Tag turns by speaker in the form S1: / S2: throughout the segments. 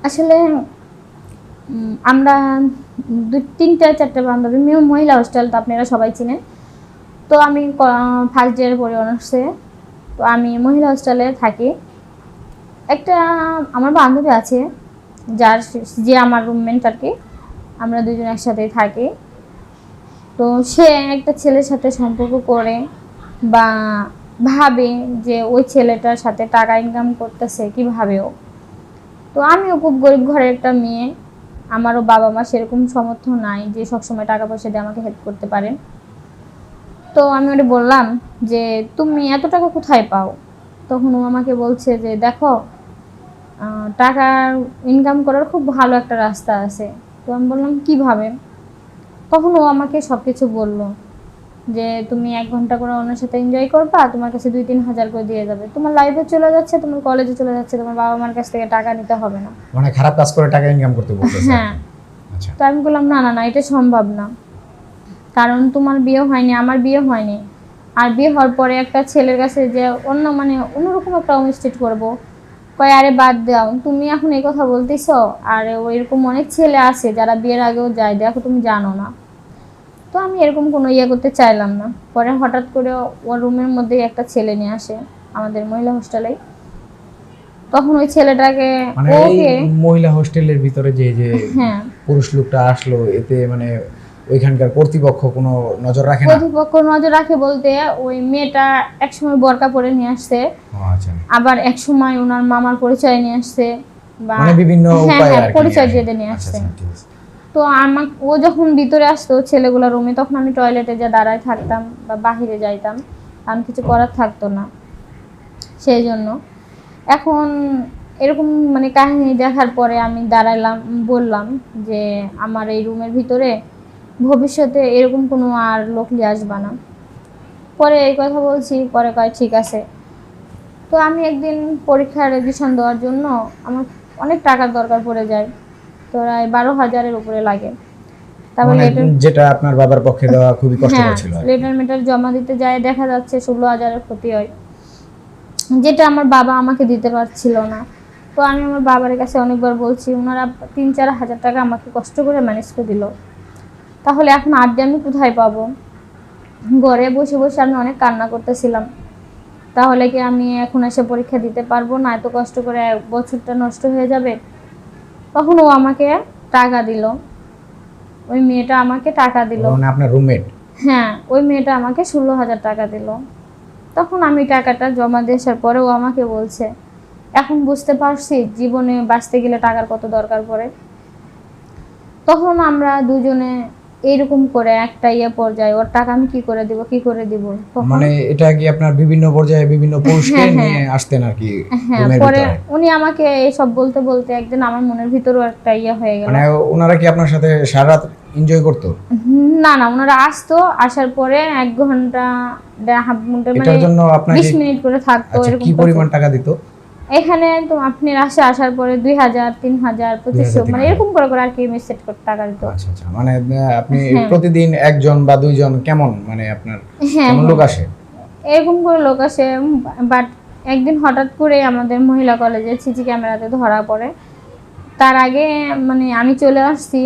S1: আসলে আমরা 3-4টা বান্ধবী মহিলা হোস্টেল তো আপনারা সবাই চিনেন। তো আমি ফার্স্ট ইয়ারে পড়ি অনার্সে। তো আমি মহিলা হোস্টেলে থাকি। একটা আমার বান্ধবী আছে যে আমার রুমমেট আর কি, আমরা দুজন একসাথেই থাকি। তো সে একটা ছেলের সাথে সম্পর্ক করে বা ভাবে যে ওই ছেলেটার সাথে টাকা ইনকাম করতেছে কীভাবেও। তো আমিও খুব গরিব ঘরের একটা মেয়ে, আমারও বাবা মা সেরকম সামর্থ্য নাই যে সবসময় টাকা পয়সা দিয়ে আমাকে হেল্প করতে পারেন। তো আমি ওটা বললাম যে তুমি এত টাকা কোথায় পাও? তখন ও আমাকে বলছে যে দেখো, টাকা ইনকাম করার খুব ভালো একটা রাস্তা আছে। তো আমি বললাম কিভাবে? তখন ও আমাকে সব কিছু বললো যে তুমি 1 ঘন্টা করে ওনার সাথে এনজয় করবা, তোমার কাছে 2-3 হাজার করে দিয়ে যাবে, তোমার লাইফে চলে যাচ্ছে, তোমার কলেজে চলে যাচ্ছে, তোমার বাবা মার কাছ থেকে টাকা নিতে হবে না।
S2: মানে খারাপ কাজ করে টাকা ইনকাম করতে বলতেছে।
S1: হ্যাঁ।
S2: আচ্ছা।
S1: তো আমি বললাম না না না, এটা সম্ভব না, কারণ তোমার বিয়ে হয়নি, আমার বিয়ে হয়নি। আর বিয়ে হওয়ার পরে একটা ছেলের কাছে যে অন্যরকম একটা অনুষ্ঠিত করবো, কয় আরে বাদ দাও, তুমি এখন এই কথা বলতেছ, আর এরকম অনেক ছেলে আছে যারা বিয়ের আগেও যায়, দেখো তুমি জানো না। তো আমি এরকম কোনো করতে চাইলাম না। পরে হঠাৎ করে ওর রুমের মধ্যেই একটা ছেলে নিয়ে আসে আমাদের মহিলা হোস্টেলে। তখন ওই ছেলেটাকে
S2: মানে মহিলা হোস্টেলের ভিতরে যে
S1: হ্যাঁ
S2: পুরুষ লোকটা আসলো, এতে মানে ওইখানকার কর্তৃপক্ষ কোনো নজর রাখে না?
S1: কর্তৃপক্ষ নজর রাখে বলতে ওই মেয়েটা একসময় বোরকা পরে নিয়ে আসছে, আবার একসময় ওনার মামার পরিচয় নিয়ে আসছে, বা
S2: মানে বিভিন্ন উপায়ে আর কি
S1: পরিচয় দিয়ে নিয়ে আসছে। তো ও যখন ভিতরে আসতো ছেলেগুলো রুমে, তখন আমি টয়লেটে যা দাঁড়ায় থাকতাম বা বাহিরে যাইতাম, আমি কিছু করার থাকতো না সেই জন্য। এখন এরকম মানে কাহিনী দেখার পরে আমি দাঁড়াইলাম, বললাম যে আমার এই রুমের ভিতরে ভবিষ্যতে এরকম কোনো আর লোক নিয়ে আসবা না। পরে এই কথা বলছি, পরে কয় ঠিক আছে। তো আমি একদিন পরীক্ষার রেজিস্ট্রেশন দেওয়ার জন্য আমার অনেক টাকার দরকার পড়ে যায়, তো প্রায় 12,000-এর উপরে লাগে। তারপরে
S2: যেটা আপনার বাবার পক্ষে দেওয়া খুবই কষ্টকর ছিল।
S1: লেটার মেটার জমা দিতে যায় দেখা যাচ্ছে 16,000-এর ক্ষতি হয়, যেটা আমার বাবা আমাকে দিতে পারছিল না। তো আমি আমার বাবার কাছে অনেকবার বলছি, ওনারা 3-4 হাজার টাকা আমাকে কষ্ট করে ম্যানেজ করে দিল, তাহলে এখন আড্ডে আমি কোথায় পাবো? ঘরে বসে বসে আমি অনেক কান্না করতেছিলাম, তাহলে কি আমি এখন এসে পরীক্ষা দিতে পারবো না? এত কষ্ট করে বছরটা নষ্ট হয়ে যাবে। তখন ও আমাকে টাকা দিল, ওই মেয়েটা আমাকে টাকা দিল।
S2: মানে আপনার রুমমেট?
S1: হ্যাঁ, ওই মেয়েটা আমাকে 16,000 টাকা দিল। তখন আমি টাকাটা জমা দিয়ে আসার পরে ও আমাকে বলছে, এখন বুঝতে পারছি জীবনে বাঁচতে গেলে টাকার কত দরকার পড়ে। তখন আমরা দুজনে এইরকম করে একটা পর্যায়ে, ওর টাকা আমি কি করে দিব।
S2: মানে এটা কি আপনার বিভিন্ন পর্যায়ে বিভিন্ন পুরুষকে নিয়ে আসতেন আর কি?
S1: হ্যাঁ, পরে উনি আমাকে এইসব বলতে বলতে একদিন আমার মনের ভিতরও একটা হয়ে গেল।
S2: মানে ওনারা কি আপনার সাথে সারা রাত এনজয় করতো?
S1: না না, ওনারা আসতো, আসার পরে 1 ঘন্টা হাফ ঘন্টা মানে
S2: এটার জন্য আপনাকে
S1: 20 মিনিট করে থাকতো।
S2: এরকম কি পরিমাণ টাকা দিত
S1: এখানে? তো আপনি আসার পরে 2,000, 3,000, 2,500 মানে এরকম করে করে আর কি আমি সেট করতে টাকা দিত।
S2: আচ্ছা আচ্ছা, মানে আপনি প্রতিদিন একজন বা দুইজন কেমন মানে আপনার কেমন লোক আসে?
S1: এরকম করে লোক আসে, বাট একদিন হঠাৎ করে আমাদের মহিলা কলেজে সিসি ক্যামেরাতে ধরা পড়ে। তার আগে মানে আমি চলে আসছি,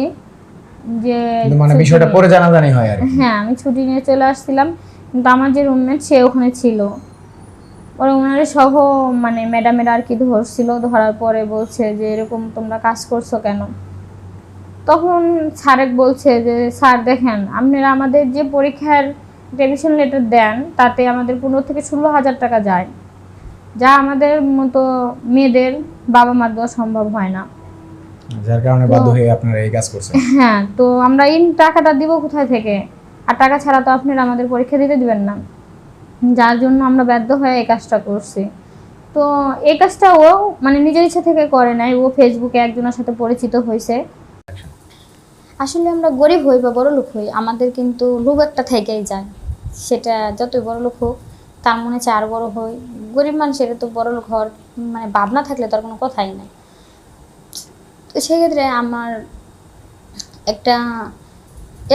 S1: যে
S2: মানে বিষয়টা পরে জানাজানি হয় আর কি।
S1: হ্যাঁ, আমি ছুটি নিয়ে চলে আসছিলাম, কিন্তু আমার যে রুমমেট সে ওখানে ছিল। ওরা ওনারে সহ মানে ম্যাডামের আর কি ধরছিল, ধরার পরে বলছে যে এরকম তোমরা কাজ করছো কেন? তখন স্যারেক বলছে যে স্যার দেখেন, আপনারা আমাদের যে পরীক্ষার রেভিশন লেটার দেন তাতে আমাদের 15-16 হাজার টাকা যায়, যা আমাদের মতো মেয়েদের বাবা মার দেওয়া সম্ভব হয় না,
S2: যার কারণে বাধ্য হয়ে আপনারা এই কাজ করছেন।
S1: হ্যাঁ, তো আমরা এই টাকাটা দিব কোথায় থেকে? আর টাকা ছাড়া তো আপনারা আমাদের পরীক্ষা দিতে দিবেন না, যার জন্য আমরা বাধ্য হয়ে এই কাজটা করছি। তো এই কাজটা ও মানে নিজের ইচ্ছা থেকে করে নাই, ও ফেসবুকে একজনের সাথে পরিচিত হয়েছে। আসলে আমরা গরিব হই বা বড় লোক হই, আমাদের কিন্তু লোভ একটা থেকেই যায়, সেটা যতই বড় লোক হোক তার মনে চায় আর বড় হই। গরিব মানুষের তো বড় লোক হওয়ার মানে ভাবনা থাকলে তার কোনো কথাই নাই। তো সেক্ষেত্রে আমার একটা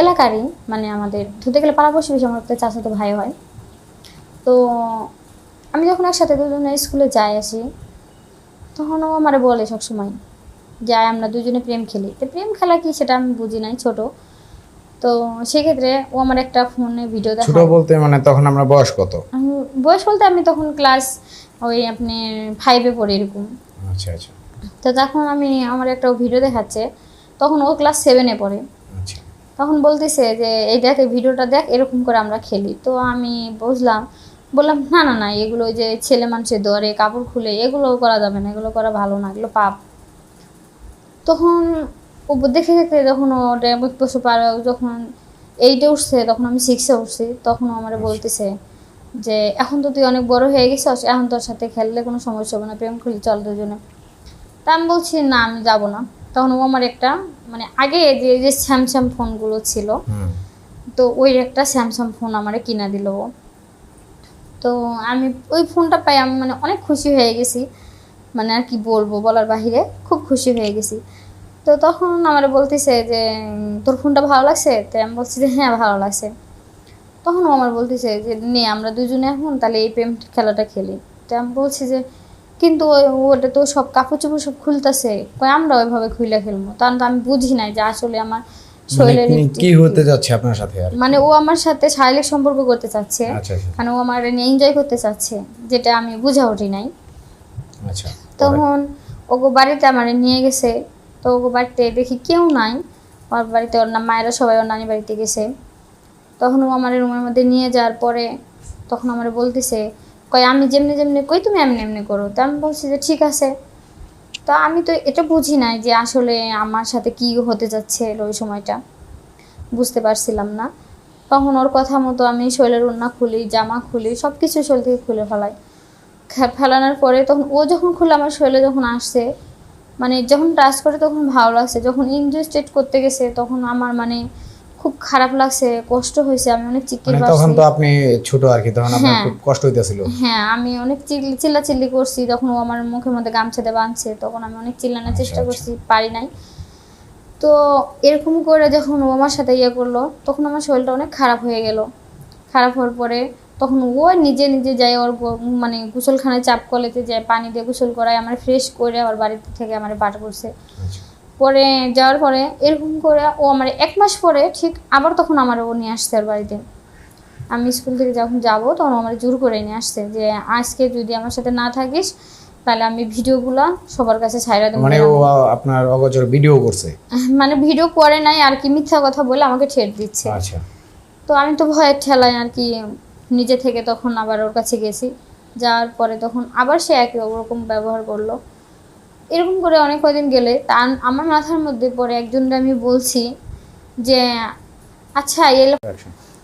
S1: এলাকারই মানে আমাদের ধুতে গেলে পাড়াপড়শি বেশি, আমার একটা চাচাতো ভাই হয়। তো আমি যখন একসাথে দুজনে স্কুলে যাই আসি, তখন ও আমারে বলে সবসময় যাই আমরা দুজনে প্রেম খেলি। তো প্রেম খেলা কি সেটা আমি বুঝি নাই, ছোট। তো সেক্ষেত্রে ও আমার একটা ফোনে ভিডিও
S2: ছোট
S1: দেখায়।
S2: বলতে মানে তখন আমরা বয়স কত?
S1: বয়স বলতে আমি তখন ক্লাস ওই আপনি 5-এ পড়ি এরকম।
S2: আচ্ছা আচ্ছা
S1: তো তখন আমার একটা ভিডিও দেখাচ্ছে, তখন ও ক্লাস 7-এ পড়ে।
S2: আচ্ছা।
S1: তখন বলতেছে যে এই দেখ, এই ভিডিওটা দেখ, এরকম করে আমরা খেলি। তো আমি বললাম না না না, এগুলো ওই যে ছেলে মানুষের ধরে কাপড় খুলে এগুলো করা যাবে না, এগুলো করা ভালো না, এগুলো পাপ। তখন ও দেখে দেখতে যখন ওটা 1 বছর পার যখন 8-এ উঠছে, তখন আমি 6-এ উঠছি, তখন ও আমার বলতেছে যে এখন তো তুই অনেক বড় হয়ে গেছিস, এখন তোর সাথে খেললে কোনো সমস্যা হবে না, প্রেম করলে চল দুজনে। তা আমি বলছি না, আমি যাবো না। তখন ও আমার একটা মানে আগে যে যে স্যামসাং ফোনগুলো ছিল, তো ওই একটা স্যামসাং ফোন আমারে কিনা দিল ও। তো আমি ওই ফোনটা পাই আমি মানে অনেক খুশি হয়ে গেছি, মানে আর কি বলবো, বলার বাহিরে খুব খুশি হয়ে গেছি। তো তখন আমার বলতেছে যে তোর ফোনটা ভালো লাগছে? তো আমি বলছি যে হ্যাঁ ভালো লাগছে। তখন ও আমার বলতেছে যে নে আমরা দুজনে এখন তাহলে এই প্রেম খেলাটা খেলি। তো আমি বলছি যে কিন্তু ওটা তো সব কাপড় চোপড় সব খুলতেছে, কয় আমরা ওইভাবে খুলে খেলবো? তখন তো আমি বুঝি নাই যে আসলে আমার শরীরের
S2: কি হতে যাচ্ছে আপনার সাথে আর?
S1: মানে ও আমার সাথে শারীরিক সম্পর্ক করতে চাচ্ছে,
S2: আচ্ছা আচ্ছা
S1: মানে ও আমার নিয়ে এনজয় করতে চাচ্ছে, যেটা আমি বুঝা উঠি নাই।
S2: আচ্ছা।
S1: তখন ওগো বাড়িতে আমার নিয়ে গেছে। তো ওগো বাড়িতে দেখি কেউ নাই, ওর বাড়িতে ওর মায়েরা সবাই ওর নানি বাড়িতে গেছে। তখন ও আমার রুমের মধ্যে নিয়ে যাওয়ার পরে তখন আমার বলতেছে, কয় আমি যেমনি যেমনি কই তুমি এমনি এমনি করো। তা আমি বলছি যে ঠিক আছে। তা আমি তো এটা বুঝি নাই যে আসলে আমার সাথে কি হতে যাচ্ছে, ওই সময়টা বুঝতে পারছিলাম না। তখন ওর কথা মতো আমি শরীরের ওড়না খুলি, জামা খুলি, সব কিছু শরীর থেকে খুলে ফেলাই। ফেলানোর পরে তখন ও যখন খুলে আমার শরীরে যখন আসছে, মানে যখন টাচ করে তখন ভালো লাগছে, যখন ইনজেস্টেড করতে গেছে তখন আমার মানে খুব খারাপ লাগছে, কষ্ট হয়েছে, আমি অনেক চিৎকার
S2: মানে
S1: করছি।
S2: তখন তো আপনি ছোট আর কি, তখন আপনার
S1: হ্যাঁ।
S2: খুব কষ্ট হইতেছিল।
S1: হ্যাঁ, আমি অনেক চিল্লাচিল্লি করছি, তখন ও আমার মুখের মধ্যে গামছা দিয়ে বাঁধছে, তখন আমি অনেক চিল্লানোর চেষ্টা করছি, পারি নাই। তো এরকম করে যখন ও আমার সাথে ইয়ে করলো, তখন আমার শরীরটা অনেক খারাপ হয়ে গেল। খারাপ হওয়ার পরে তখন ও নিজে নিজে যায় ওর মানে গোসলখানায় চাপ কলেতে যায়, পানি দিয়ে গোসল করায়, আমার ফ্রেশ করে আবার বাড়িতে থেকে আমার পাঠ করছে। পরে যাওয়ার পরে এরকম করে ও আমার 1 মাস পরে ঠিক আবার তখন আমার ও নিয়ে আসছে ওর বাড়িতে। আমি স্কুল থেকে যখন যাবো তখন আমার জোর করে নিয়ে আসছে যে আজকে যদি আমার সাথে না থাকিস তাহলে আমি ভিডিওগুলা সবার কাছে ছাইড়া দেবো।
S2: মানে ও আপনার অগোচর ভিডিও করছে?
S1: মানে ভিডিও করে নাই আর কি, মিথ্যা কথা বলে আমাকে ঠেট দিচ্ছে।
S2: আচ্ছা।
S1: তো আমি তো ভয়ের ঠেলায় আর কি নিজে থেকে তখন আবার ওর কাছে গেছি। যাওয়ার পরে তখন আবার সে একই ওরকম ব্যবহার করলো। এরকম করে অনেক কদিন গেলে আমার মাথার মধ্যে পরে একজনকে আমি বলছি যে আচ্ছা এলো।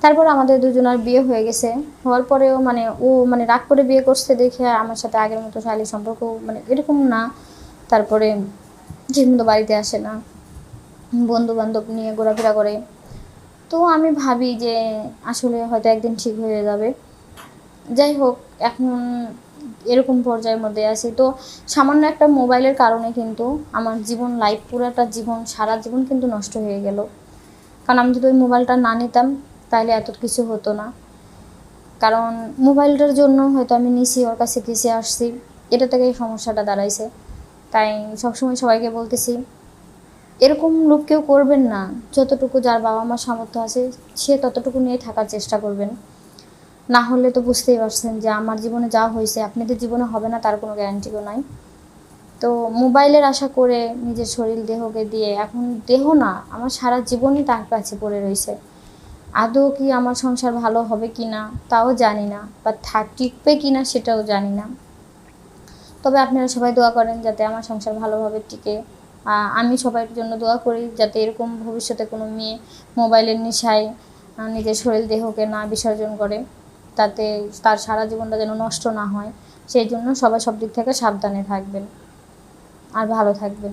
S1: তারপর আমাদের দুজনের বিয়ে হয়ে গেছে। হওয়ার পরেও মানে ও মানে রাগ করে বিয়ে করছে দেখে আমার সাথে আগের মতো শারীরিক সম্পর্ক মানে এরকম না। তারপরে ঠিকমতো বাড়িতে আসে না, বন্ধু বান্ধব নিয়ে ঘোরাফেরা করে। তো আমি ভাবি যে আসলে হয়তো একদিন ঠিক হয়ে যাবে। যাই হোক, এখন এরকম পর্যায়ের মধ্যে আছি। তো সামান্য একটা মোবাইলের কারণে কিন্তু আমার জীবন, লাইফ, পুরোটা জীবন, সারা জীবন কিন্তু নষ্ট হয়ে গেল। কারণ আমি যদি ওই মোবাইলটা না নিতাম তাহলে এত কিছু হতো না। কারণ মোবাইলটার জন্য হয়তো আমি নিছি, ওর কাছে ঘেসে আসছি, এটা থেকে এই সমস্যাটা দাঁড়াইছে। তাই সবসময় সবাইকে বলতেছি এরকম লোভ কেউ করবেন না। যতটুকু যার বাবা মার সামর্থ্য আছে সে ততটুকু নিয়ে থাকার চেষ্টা করবেন। না হলে তো বুঝতেই পারছেন যে আমার জীবনে যা হয়েছে আপনাদের জীবনে হবে না তার কোনো গ্যারান্টিও নাই। তো মোবাইলের আশা করে নিজের শরীর দেহকে দিয়ে এখন দেহ না, আমার সারা জীবনই তার কাছে পড়ে রয়েছে। আদৌ কি আমার সংসার ভালো হবে কি না তাও জানি না, বা টিকবে কি না সেটাও জানি না। তবে আপনারা সবাই দোয়া করেন যাতে আমার সংসার ভালোভাবে টিকে। আমি সবার জন্য দোয়া করি যাতে এরকম ভবিষ্যতে কোনো মেয়ে মোবাইলের নেশায় নিজের শরীর দেহকে না বিসর্জন করে, তাতে তার সারা জীবনটা যেন নষ্ট না হয়। সেই জন্য সবাই সব দিক থেকে সাবধানে থাকবেন আর ভালো থাকবেন।